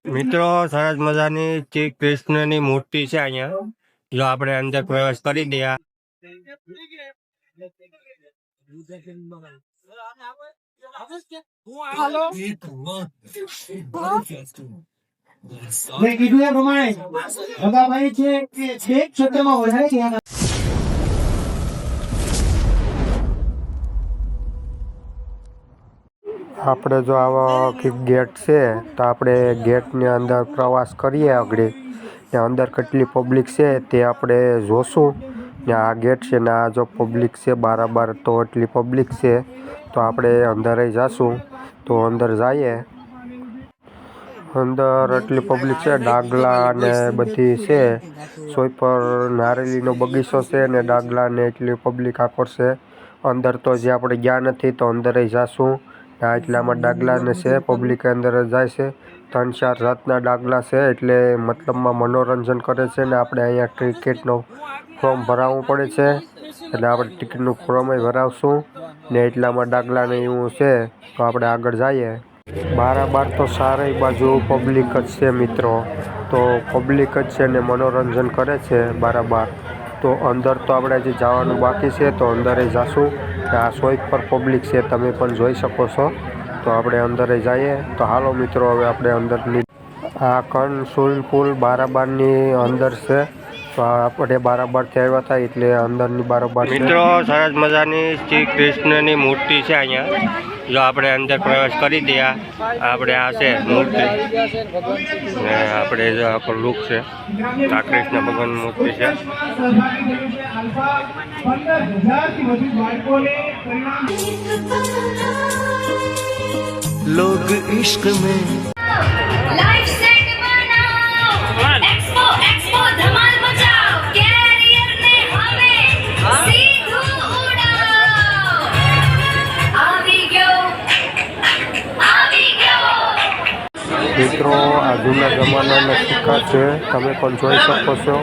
મિત્રો સરસ મજાની શ્રી કૃષ્ણની મૂર્તિ છે અહીંયા. જો આપણે અંદર પ્રવેશ કરી દઈએ. મેં કીધું એ પ્રમાણે ભગાભાઈ છે કે એક ક્ષેત્રમાં વધારે ધ્યાન આપણે જો આવો ગેટ છે તો આપણે ગેટની અંદર પ્રવાસ કરીએ. આગળ અંદર કેટલી પબ્લિક છે તે આપણે જોશું. ને આ ગેટ છે ને આ જો પબ્લિક છે બાર તો એટલી પબ્લિક છે તો આપણે અંદર જઈશું. તો અંદર જઈએ. અંદર એટલી પબ્લિક છે, ડાગલા ને બધી છે. સોય પર નારેલીનો બગીચો છે ને ડાગલા ને એટલી પબ્લિક આકર્ષે. અંદર તો જે આપણે ગયા નથી તો અંદર જઈશું. એટલામાં ડાગલા ને છે, પબ્લિક અંદર જાય છે. 3-4 જાતના ડાગલા છે એટલે મતલબમાં મનોરંજન કરે છે. ને આપણે અહીંયા ટિકિટનું ફોર્મ ભરાવવું પડે છે એટલે આપણે ટિકિટનું ફોર્મ ભરાવશું. ને એટલામાં ડાગલા ને એવું છે તો આપણે આગળ જઈએ. બાર તો સારી બાજુ પબ્લિક જ છે મિત્રો. તો પબ્લિક જ છે ને મનોરંજન કરે છે બાર. તો અંદર તો આપણે હજી જવાનું બાકી છે તો અંદર જઈશું. આ સોઈક પર પબ્લિક છે તમે પણ જોઈ શકો છો. તો આપણે અંદર જઈએ. તો હાલો મિત્રો હવે આપણે અંદરની આ સ્વિમિંગ પુલ બારની અંદર છે. તો આપણે બારથી આવ્યા હતા એટલે અંદરની બાર મિત્રો સરસ મજાની શ્રી કૃષ્ણની મૂર્તિ છે અહીંયા. જો આપણે અંદર પ્રવેશ કરી દઈએ. આપણે આ છે મૂર્તિ ને આપણે જો આખો લુક છે. આ કૃષ્ણ ભગવાનની મૂર્તિ છે. लोग इश्क में लाइफ सेट बनाओ एक्सपो एक्सपो धमाल मचाओ कैरियर ने हमें सीधું ઉડાओ આવી ગયો મિત્રો આ જૂના જમાનાના સિક્કા છે, તમે પણ જોઈ શકો છો.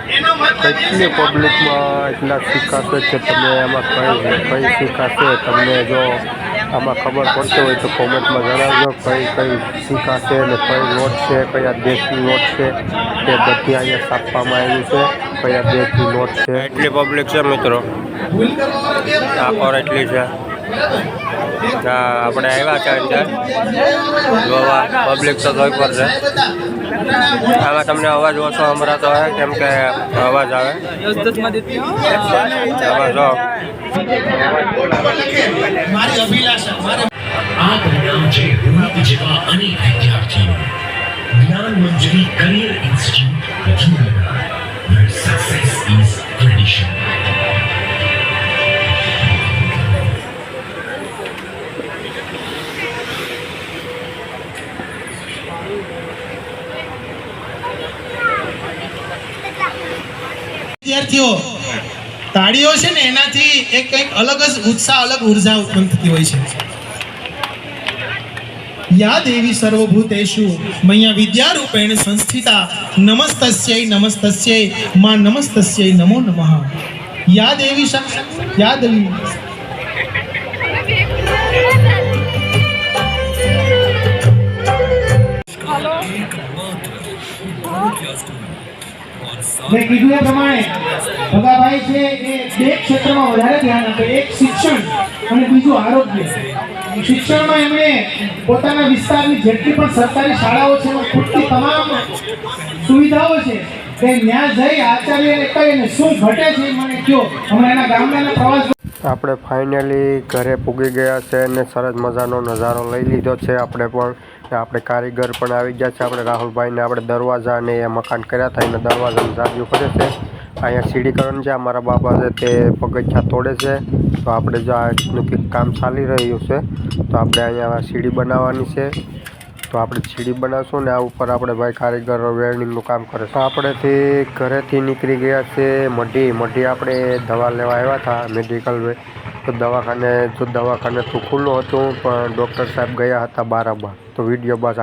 કેટલી પબ્લિકમાં એટલા સિક્કા છે કે તમે એમાં કઈ સિક્કા છે તમને જો આમાં ખબર પડતી હોય તો કોમેન્ટમાં જણાવજો. કઈ સિક્કા છે ને કઈ નોટ છે, કયા દેશની નોટ છે તે બધી અહીંયા છાપવામાં આવી છે. કયા દેશની નોટ છે. એટલી પબ્લિક છે મિત્રો. આ પર એટલી છે. આપણે આવ્યા છે અંદર જોવા. પબ્લિક તો જોઈ પર છે. આમાં તમને અવાજ ઓછો સંભળાતો હોય કેમ કે અવાજ આવે. આમાં જો મારી અભિલાષા આ પરિણામ છે રોહિત જેવા અનેક વિદ્યાર્થીઓ. Gyan Manjari career institute Junagadh, where success is tradition. વિદ્યાર્થીઓ તાળીઓ છે ને એનાથી એક કંઈક અલગ જ ઉત્સાહ, અલગ ઉર્જા ઉત્પન્ન થતી હોય છે. યા દેવી સર્વભૂતેષુ મયા વિદ્યારૂપેણ સંસ્થિતા નમસ્તસ્યૈ નમસ્તસ્યૈ માં નમસ્તસ્યૈ નમો નમઃ. યા દેવી યા દેવી મેં કીધું એ પ્રમાણે ભગાભાઈ છે એ બે ક્ષેત્રમાં વધારે ધ્યાન આપે. એક શિક્ષણ અને બીજું આરોગ્ય. શિક્ષણમાં એમણે પોતાના વિસ્તારની જેટલી પણ સરકારી શાળાઓ છે એમાં ખૂટતી તમામ સુવિધાઓ છે તે ત્યાં જઈ આચાર્યને કહીને શું ઘટે છે મને કહો. હમણાં એના ગામડાના પ્રવાસ આપણે ફાઇનલી ઘરે પૂગી ગયા છે અને સરસ મજાનો નજારો લઈ લીધો છે. આપણે પણ આપણે કારીગર પણ આવી ગયા છે. આપણે રાહુલભાઈને આપણે દરવાજા ને એ મકાન કર્યા હતા એને દરવાજાનું જાગ્યું કરે છે. અહીંયા સીડીકરણ છે. અમારા બાબા છે તે પગથિયા તોડે છે. તો આપણે જો આ કંઈક કામ ચાલી રહ્યું છે તો આપણે અહીંયા સીડી બનાવવાની છે. તો આપણે સીડી બનાવશું ને આ ઉપર આપણે ભાઈ કારીગર વેલ્ડિંગનું કામ કરે છે. આપણેથી ઘરેથી નીકળી ગયા છે મઢી આપણે દવા લેવા આવ્યા હતા મેડિકલ. તો દવાખાને તો ખુલ્લું હતું પણ ડૉક્ટર સાહેબ ગયા હતા બાર. તો વિડીયો બસ